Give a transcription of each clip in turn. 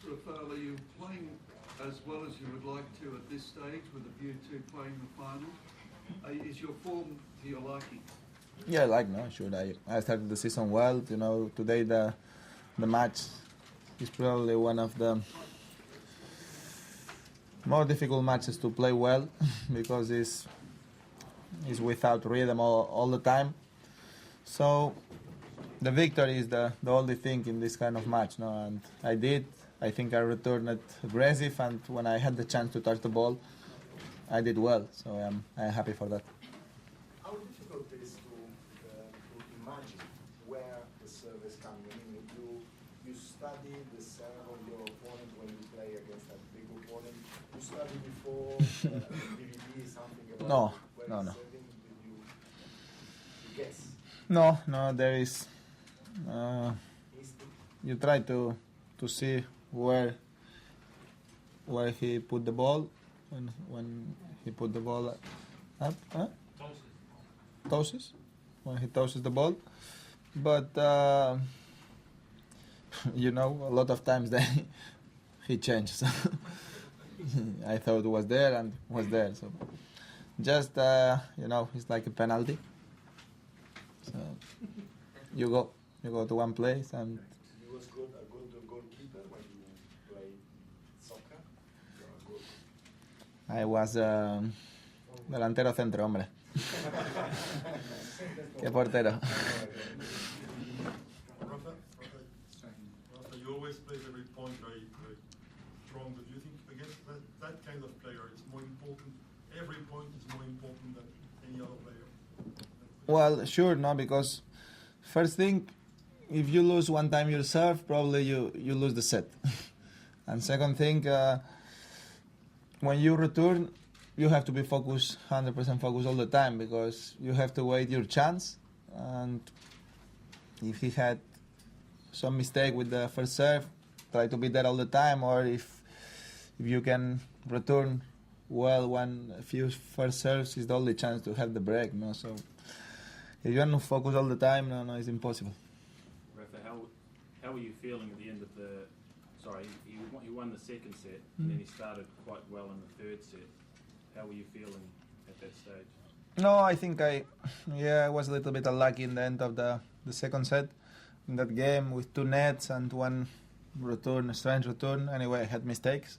Rafael, are you playing as well as you would like to at this stage with a view to playing the final? Is your form to your liking? Yeah, sure. I started the season well. Today the match is probably one of the more difficult matches to play well because it's without rhythm all the time. So the victory is the only thing in this kind of match, no? And I think I returned it aggressive, and when I had the chance to touch the ball, I did well. So I'm happy for that. How difficult it is to imagine where the serve is coming? I mean, you study the serve of your opponent when you play against that big opponent. You study before DVD something about where it's serving. Did you guess? No, there is. You try to see where he put the ball when he put the ball up. Tosses when he tosses the ball, but a lot of times he changed. So I thought it was there and was there. So just it's like a penalty. So you go to one place and. You was a good goalkeeper when you played soccer. I was delantero centro, hombre. Qué portero. Rafa, you always play every point very, very strong, but do you think against that kind of player it's more important, every point is more important than any other player? Well, sure, no, because first thing, if you lose one time your serve, probably you lose the set. And second thing, when you return, you have to be focused, 100% focused all the time, because you have to wait your chance. And if he had some mistake with the first serve, try to be there all the time. Or if you can return well a few first serves, is the only chance to have the break. No, so if you are not focused all the time, no, it's impossible. Rafa, how were you feeling at the end of the? Sorry, he won the second set, and then he started quite well in the third set. How were you feeling at that stage? No, I think I was a little bit unlucky in the end of the second set. In that game with two nets and one return, a strange return. Anyway, I had mistakes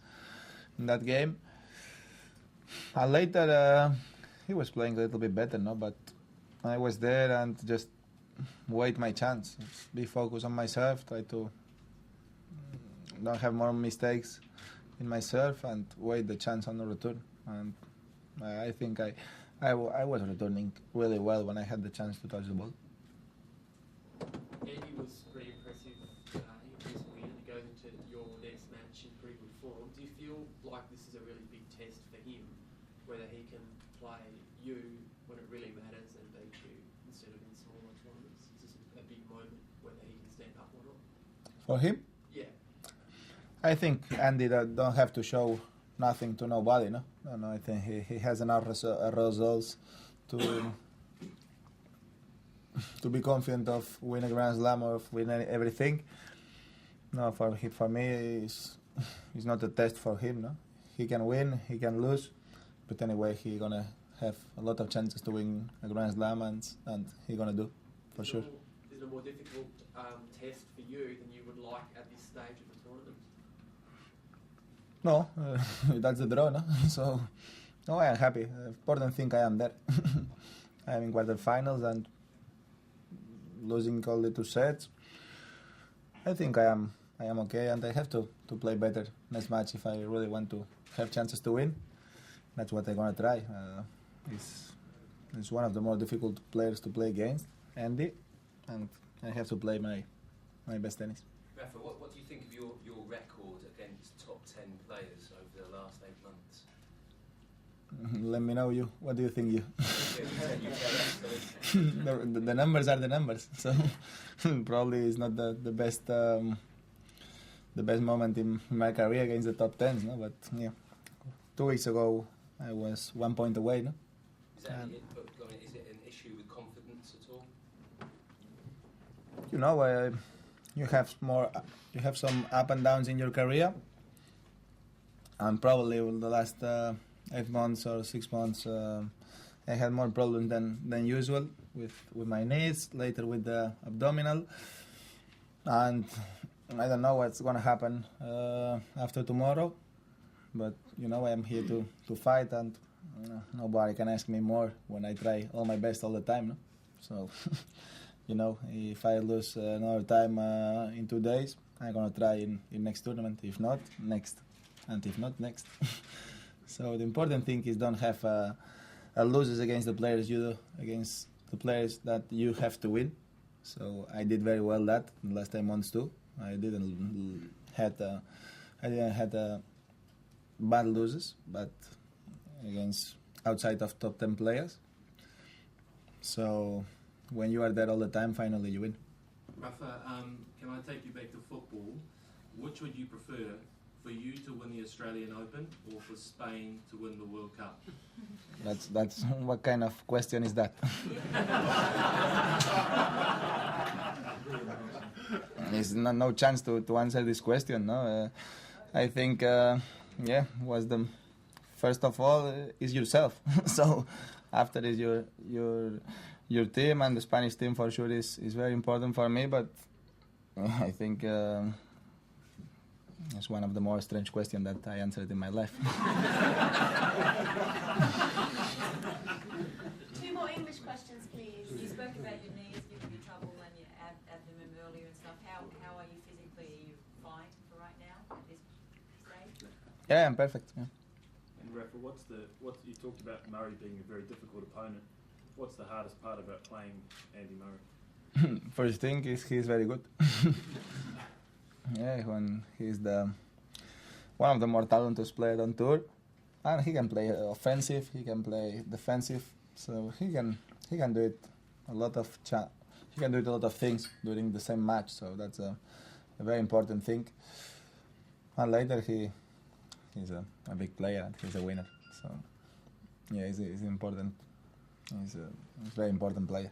in that game. And later, he was playing a little bit better, no? But I was there and just wait my chance. Be focused on my serve, try to don't have more mistakes in my serve and wait the chance on the return. And I think I was returning really well when I had the chance to touch the ball. Andy was pretty impressive recently, and he goes into your next match in pretty good form. Do you feel like this is a really big test for him, whether he can play you when it really matters and beat you instead of in smaller tournaments? Is this a big moment, whether he can stand up or not? For him? Yeah. I think Andy don't have to show nothing to nobody, no? No, I think he has enough results to be confident of win a Grand Slam or of win everything. No, for me, it's not a test for him, no? He can win, he can lose, but anyway, he's gonna have a lot of chances to win a Grand Slam, and he's gonna do, for sure. Is it a more difficult test for you than you would like at this stage of the tournament? No, that's the draw, no? So, no, I am happy. Important thing, I am there. I am in quarterfinals and losing all the two sets. I think I am okay, and I have to play better next match if I really want to have chances to win. That's what I'm gonna try. It's one of the more difficult players to play against, Andy, and I have to play my best tennis. Rafa, what do you think of your record against top 10 players over the last 8 months? Let me know you. What do you think you? The numbers are the numbers. So probably it's not the best moment in my career against the top 10s, no? But yeah, 2 weeks ago I was 1 point away, no? Is it an issue with confidence at all? you have some up and downs in your career, and probably in the last 8 months or 6 months, I had more problems than usual with my knees, later with the abdominal, and I don't know what's gonna happen after tomorrow, but I am here to fight, and nobody can ask me more when I try all my best all the time. No? So, if I lose another time in 2 days, I'm gonna try in next tournament. If not, next, and if not, next. So the important thing is don't have losses against the players you do, against the players that you have to win. So I did very well that the last 10 months too. I didn't had bad losses, but against outside of top 10 players. So when you are there all the time, finally you win. Rafa, can I take you back to football? Which would you prefer, for you to win the Australian Open or for Spain to win the World Cup? That's what kind of question is that? There's no chance to answer this question. No, I think was the first of all is yourself. So after is your team, and the Spanish team for sure is very important for me. But I think it's one of the more strange questions that I answered in my life. Two more English questions, please. You spoke about your knees giving you trouble and your abdomen earlier and stuff. How are you physically? Are you fine for right now at this stage? Yeah, I'm perfect. Yeah. And Rafa, you talked about Murray being a very difficult opponent. What's the hardest part about playing Andy Murray? First thing is he's very good. Yeah, when he's one of the more talented players on tour, and he can play offensive, he can play defensive, so he can do it a lot of things during the same match. So that's a very important thing. And later he's a big player and he's a winner. So yeah, he's important. He's a very important player.